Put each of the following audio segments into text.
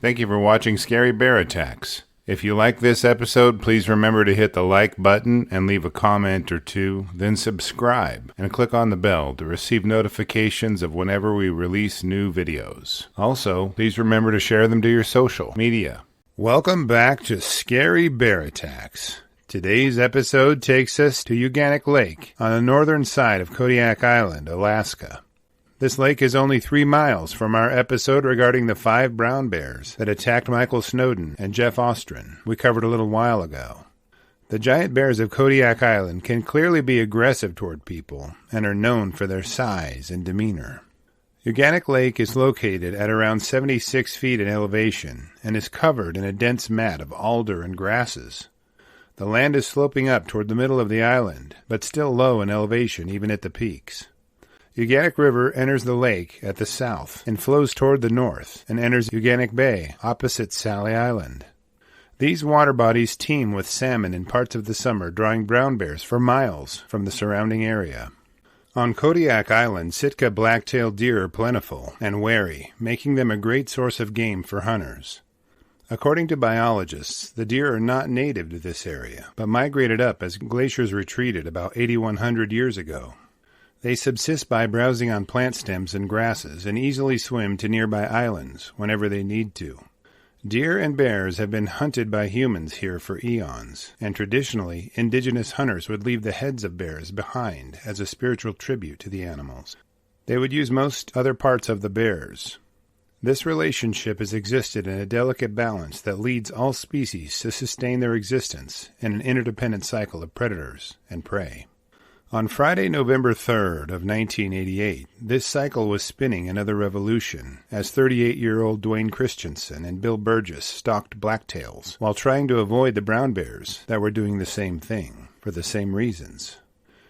Thank you for watching Scary Bear Attacks. If you like this episode, please remember to hit the like button and leave a comment or two, then subscribe and click on the bell to receive notifications of whenever we release new videos. Also, please remember to share them to your social media. Welcome back to Scary Bear Attacks. Today's episode takes us to Uganik Lake on the northern side of Kodiak Island, Alaska. This lake is only 3 miles from our episode regarding the 5 brown bears that attacked Michael Snowden and Jeff Ostrin we covered a little while ago. The giant bears of Kodiak Island can clearly be aggressive toward people and are known for their size and demeanor. Uganik Lake is located at around 76 feet in elevation and is covered in a dense mat of alder and grasses. The land is sloping up toward the middle of the island, but still low in elevation even at the peaks. Uganik River enters the lake at the south and flows toward the north and enters Uganik Bay opposite Sally Island. These water bodies teem with salmon in parts of the summer, drawing brown bears for miles from the surrounding area. On Kodiak Island, Sitka black-tailed deer are plentiful and wary, making them a great source of game for hunters. According to biologists, the deer are not native to this area, but migrated up as glaciers retreated about 8,100 years ago. They subsist by browsing on plant stems and grasses and easily swim to nearby islands whenever they need to. Deer and bears have been hunted by humans here for eons, and traditionally, indigenous hunters would leave the heads of bears behind as a spiritual tribute to the animals. They would use most other parts of the bears. This relationship has existed in a delicate balance that leads all species to sustain their existence in an interdependent cycle of predators and prey. On Friday, November 3rd of 1988, this cycle was spinning another revolution as 38-year-old Duane Christensen and Bill Burgess stalked blacktails while trying to avoid the brown bears that were doing the same thing for the same reasons.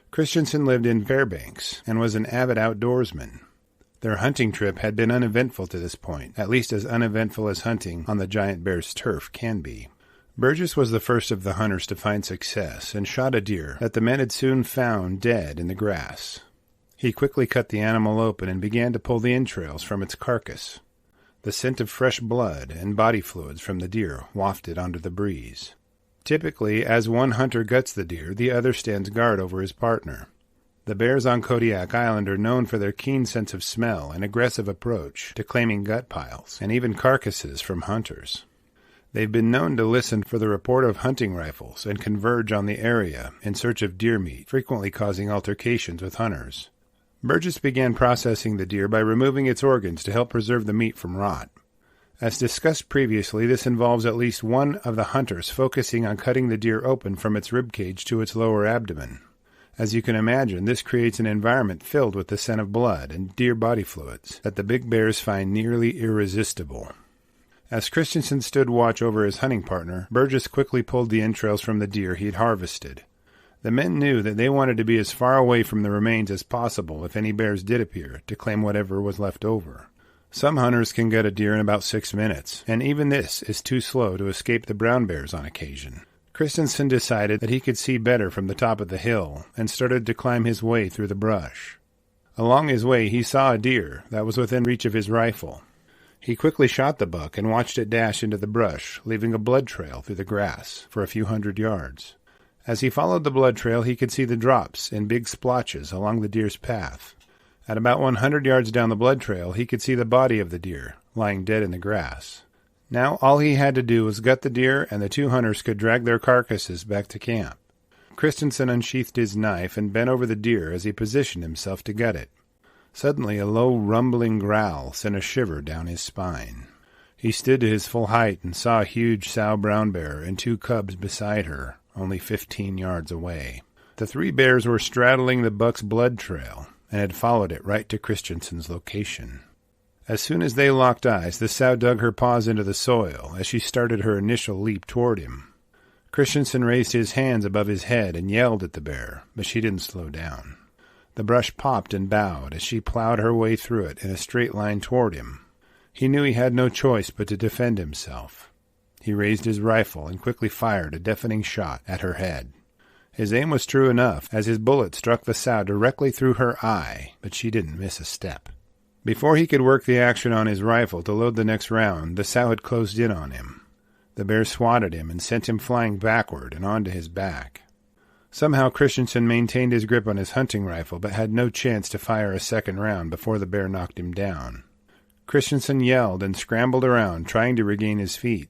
Christensen lived in Fairbanks and was an avid outdoorsman. Their hunting trip had been uneventful to this point, at least as uneventful as hunting on the giant bear's turf can be. Burgess was the first of the hunters to find success and shot a deer that the men had soon found dead in the grass. He quickly cut the animal open and began to pull the entrails from its carcass. The scent of fresh blood and body fluids from the deer wafted onto the breeze. Typically, as one hunter guts the deer, the other stands guard over his partner. The bears on Kodiak Island are known for their keen sense of smell and aggressive approach to claiming gut piles and even carcasses from hunters. They've been known to listen for the report of hunting rifles and converge on the area in search of deer meat, frequently causing altercations with hunters. Burgess began processing the deer by removing its organs to help preserve the meat from rot. As discussed previously, this involves at least one of the hunters focusing on cutting the deer open from its ribcage to its lower abdomen. As you can imagine, this creates an environment filled with the scent of blood and deer body fluids that the big bears find nearly irresistible. As Christensen stood watch over his hunting partner, Burgess quickly pulled the entrails from the deer he had harvested. The men knew that they wanted to be as far away from the remains as possible if any bears did appear to claim whatever was left over. Some hunters can gut a deer in about 6 minutes, and even this is too slow to escape the brown bears on occasion. Christensen decided that he could see better from the top of the hill and started to climb his way through the brush. Along his way he saw a deer that was within reach of his rifle. He quickly shot the buck and watched it dash into the brush, leaving a blood trail through the grass for a few hundred yards. As he followed the blood trail, he could see the drops in big splotches along the deer's path. At about 100 yards down the blood trail, he could see the body of the deer, lying dead in the grass. Now all he had to do was gut the deer, and the 2 hunters could drag their carcasses back to camp. Christensen unsheathed his knife and bent over the deer as he positioned himself to gut it. Suddenly a low, rumbling growl sent a shiver down his spine. He stood to his full height and saw a huge sow brown bear and 2 cubs beside her, only 15 yards away. The 3 bears were straddling the buck's blood trail and had followed it right to Christensen's location. As soon as they locked eyes, the sow dug her paws into the soil as she started her initial leap toward him. Christensen raised his hands above his head and yelled at the bear, but she didn't slow down. The brush popped and bowed as she plowed her way through it in a straight line toward him. He knew he had no choice but to defend himself. He raised his rifle and quickly fired a deafening shot at her head. His aim was true enough, as his bullet struck the sow directly through her eye, but she didn't miss a step. Before he could work the action on his rifle to load the next round, the sow had closed in on him. The bear swatted him and sent him flying backward and onto his back. Somehow Christensen maintained his grip on his hunting rifle, but had no chance to fire a second round before the bear knocked him down. Christensen yelled and scrambled around, trying to regain his feet.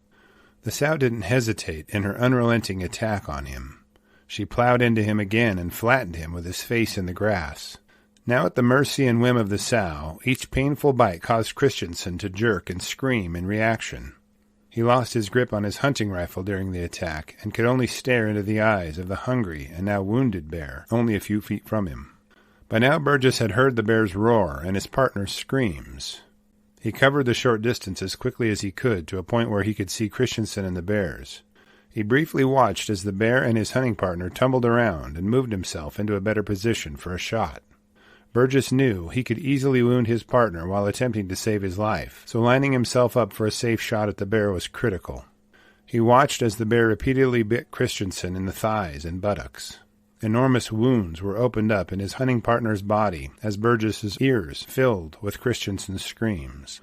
The sow didn't hesitate in her unrelenting attack on him. She plowed into him again and flattened him with his face in the grass. Now at the mercy and whim of the sow, each painful bite caused Christensen to jerk and scream in reaction. He lost his grip on his hunting rifle during the attack and could only stare into the eyes of the hungry and now wounded bear only a few feet from him. By now Burgess had heard the bear's roar and his partner's screams. He covered the short distance as quickly as he could to a point where he could see Christensen and the bears. He briefly watched as the bear and his hunting partner tumbled around and moved himself into a better position for a shot. Burgess knew he could easily wound his partner while attempting to save his life, so lining himself up for a safe shot at the bear was critical. He watched as the bear repeatedly bit Christensen in the thighs and buttocks. Enormous wounds were opened up in his hunting partner's body as Burgess's ears filled with Christensen's screams.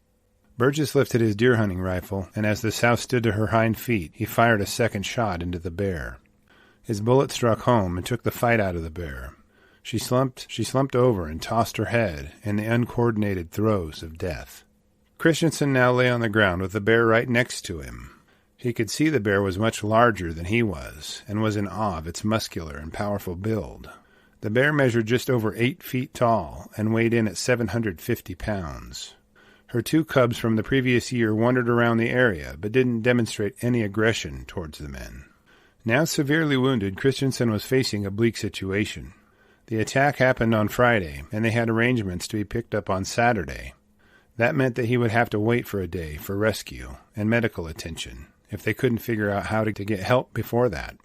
Burgess lifted his deer hunting rifle, and as the sow stood to her hind feet, he fired a second shot into the bear. His bullet struck home and took the fight out of the bear. She slumped over and tossed her head in the uncoordinated throes of death. Christensen now lay on the ground with the bear right next to him. He could see the bear was much larger than he was, and was in awe of its muscular and powerful build. The bear measured just over 8 feet tall and weighed in at 750 pounds. Her 2 cubs from the previous year wandered around the area, but didn't demonstrate any aggression towards the men. Now severely wounded, Christensen was facing a bleak situation. The attack happened on Friday, and they had arrangements to be picked up on Saturday. That meant that he would have to wait for a day for rescue and medical attention if they couldn't figure out how to get help before that.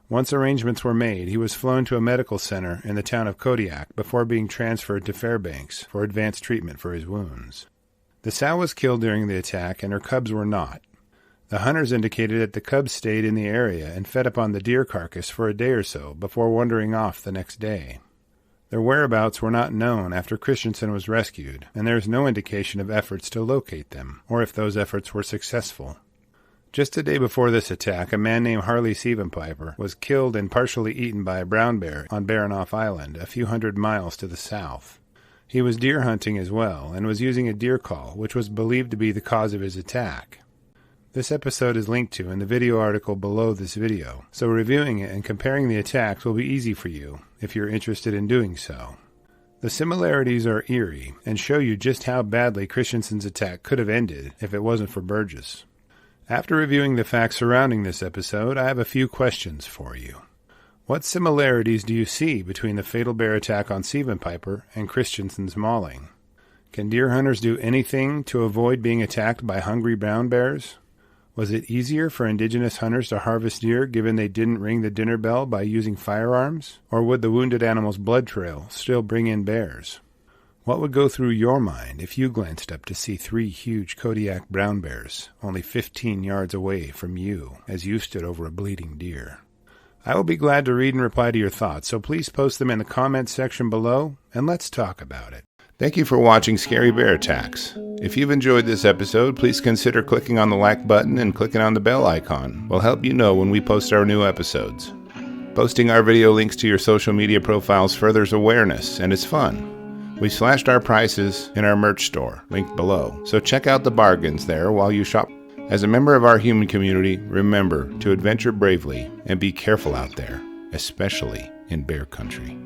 Once arrangements were made, he was flown to a medical center in the town of Kodiak before being transferred to Fairbanks for advanced treatment for his wounds. The sow was killed during the attack, and her cubs were not. The hunters indicated that the cubs stayed in the area and fed upon the deer carcass for a day or so before wandering off the next day. Their whereabouts were not known after Christensen was rescued, and there is no indication of efforts to locate them, or if those efforts were successful. Just a day before this attack, a man named Harley Sievenpiper was killed and partially eaten by a brown bear on Baranoff Island, a few hundred miles to the south. He was deer hunting as well, and was using a deer call, which was believed to be the cause of his attack. This episode is linked to in the video article below this video, so reviewing it and comparing the attacks will be easy for you if you're interested in doing so. The similarities are eerie and show you just how badly Christensen's attack could have ended if it wasn't for Burgess. After reviewing the facts surrounding this episode, I have a few questions for you. What similarities do you see between the fatal bear attack on Sievenpiper and Christensen's mauling? Can deer hunters do anything to avoid being attacked by hungry brown bears? Was it easier for indigenous hunters to harvest deer given they didn't ring the dinner bell by using firearms? Or would the wounded animal's blood trail still bring in bears? What would go through your mind if you glanced up to see 3 huge Kodiak brown bears only 15 yards away from you as you stood over a bleeding deer? I will be glad to read and reply to your thoughts, so please post them in the comments section below, and let's talk about it. Thank you for watching Scary Bear Attacks. If you've enjoyed this episode, please consider clicking on the like button and clicking on the bell icon. We'll help you know when we post our new episodes. Posting our video links to your social media profiles furthers awareness, and it's fun. We slashed our prices in our merch store, linked below, so check out the bargains there while you shop. As a member of our human community, remember to adventure bravely and be careful out there, especially in bear country.